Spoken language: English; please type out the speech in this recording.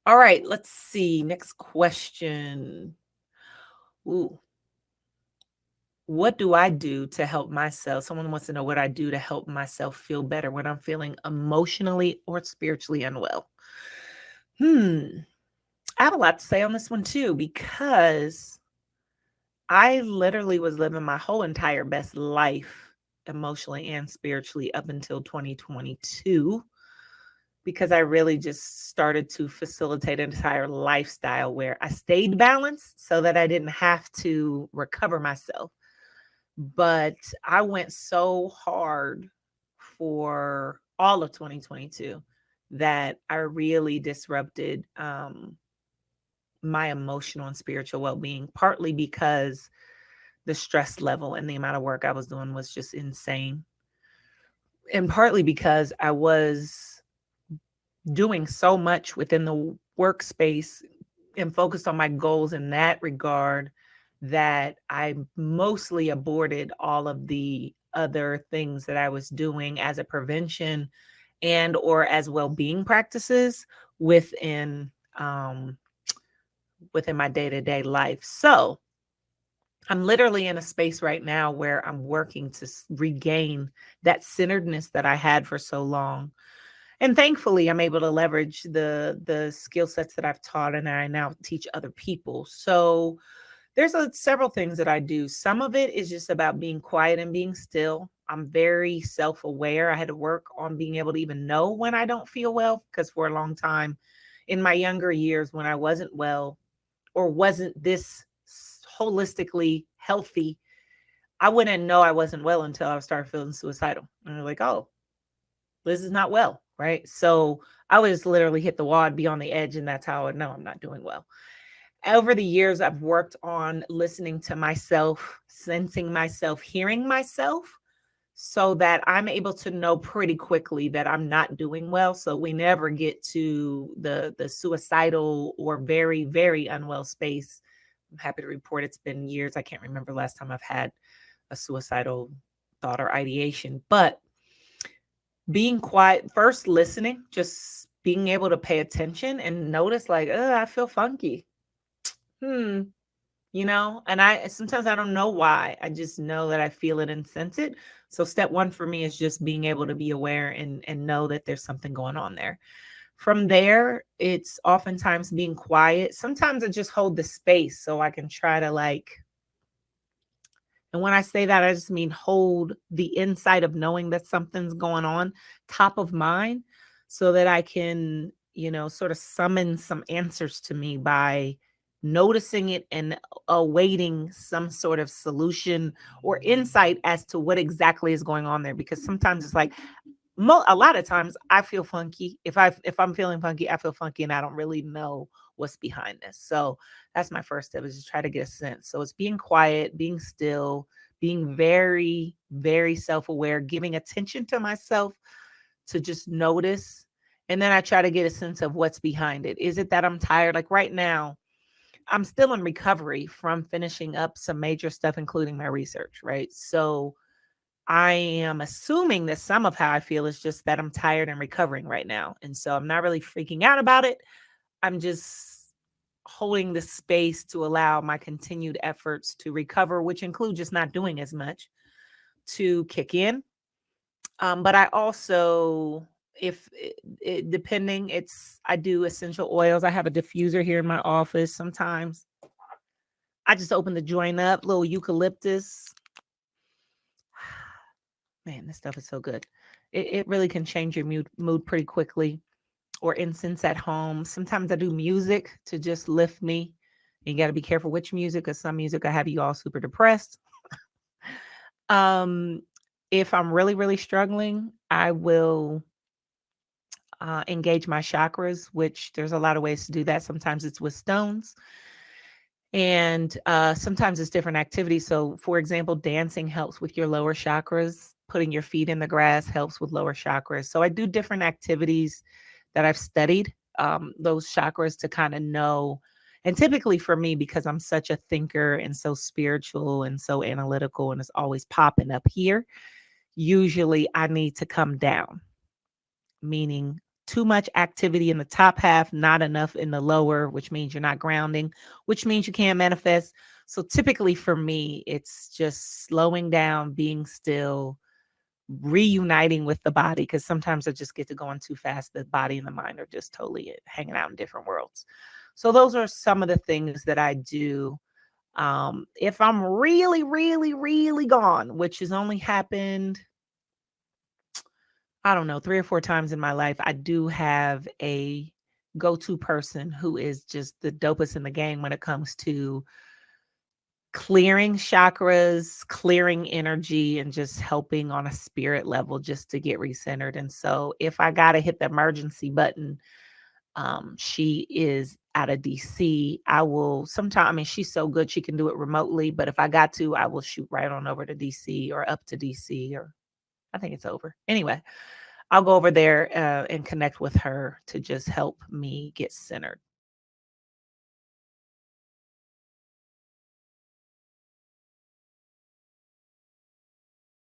All right, let's see. Next question. Ooh, what do I do to help myself? Someone wants to know what I do to help myself feel better when I'm feeling emotionally or spiritually unwell. Hmm. I have a lot to say on this one too, because I literally was living my whole entire best life emotionally and spiritually up until 2022 because I really just started to facilitate an entire lifestyle where I stayed balanced so that I didn't have to recover myself. But I went so hard for all of 2022 that I really disrupted my emotional and spiritual well being, partly because the stress level and the amount of work I was doing was just insane. And partly because I was doing so much within the workspace and focused on my goals in that regard that I mostly aborted all of the other things that I was doing as a prevention and or as well-being practices within um within my day-to-day life. So, I'm literally in a space right now where I'm working to regain that centeredness that I had for so long. And thankfully, I'm able to leverage the skill sets that I've taught and I now teach other people. So there's several things that I do. Some of it is just about being quiet and being still. I'm very self aware. I had to work on being able to even know when I don't feel well because for a long time in my younger years, when I wasn't well or wasn't this holistically healthy, I wouldn't know I wasn't well until I started feeling suicidal. And they're like, oh, this is not well, right? So I would just literally hit the wall, I'd be on the edge, and that's how I would know I'm not doing well. Over the years, I've worked on listening to myself, sensing myself, hearing myself, so that I'm able to know pretty quickly that I'm not doing well. So we never get to the suicidal or very, very unwell space. I'm happy to report it's been years. I can't remember the last time I've had a suicidal thought or ideation, but being quiet, first listening, just being able to pay attention and notice like, I feel funky. Hmm. And I sometimes I don't know why. I just know that I feel it and sense it. So step one for me is just being able to be aware and know that there's something going on there. From there, it's oftentimes being quiet. Sometimes I just hold the space so I can try to and when I say that, I just mean hold the insight of knowing that something's going on top of mind so that I can, sort of summon some answers to me by noticing it and awaiting some sort of solution or insight as to what exactly is going on there. Because sometimes it's like, a lot of times I feel funky. If I'm feeling funky, I feel funky and I don't really know what's behind this. So that's my first step is just try to get a sense. So it's being quiet, being still, being very, very self-aware, giving attention to myself to just notice. And then I try to get a sense of what's behind it. Is it that I'm tired? Like right now, I'm still in recovery from finishing up some major stuff, including my research, right? So I am assuming that some of how I feel is just that I'm tired and recovering right now. And so I'm not really freaking out about it. I'm just holding the space to allow my continued efforts to recover, which include just not doing as much, to kick in. But I also, if depending, I do essential oils. I have a diffuser here in my office. Sometimes I just open the joint up, little eucalyptus. Man, this stuff is so good. It really can change your mood pretty quickly. Or incense at home. Sometimes I do music to just lift me. You got to be careful which music, because some music I have you all super depressed. Um, if I'm really, really struggling, I will engage my chakras, which there's a lot of ways to do that. Sometimes it's with stones, and sometimes it's different activities. So, for example, dancing helps with your lower chakras. Putting your feet in the grass helps with lower chakras. So, I do different activities that I've studied those chakras to kind of know. And typically for me, because I'm such a thinker and so spiritual and so analytical, and it's always popping up here, usually I need to come down, meaning too much activity in the top half, not enough in the lower, which means you're not grounding, which means you can't manifest. So typically for me, it's just slowing down, being still, reuniting with the body, because sometimes I just get to going too fast. The body and the mind are just totally hanging out in different worlds. So those are some of the things that I do. If I'm really, really, really gone, which has only happened, I don't know, 3 or 4 times in my life, I do have a go-to person who is just the dopest in the game when it comes to clearing chakras, clearing energy, and just helping on a spirit level just to get recentered. And so if I got to hit the emergency button, she is out of DC. I will sometime, I mean, she's so good, she can do it remotely, but if I got to, I will shoot right on over to DC or up to DC, or I think it's over. Anyway, I'll go over there and connect with her to just help me get centered.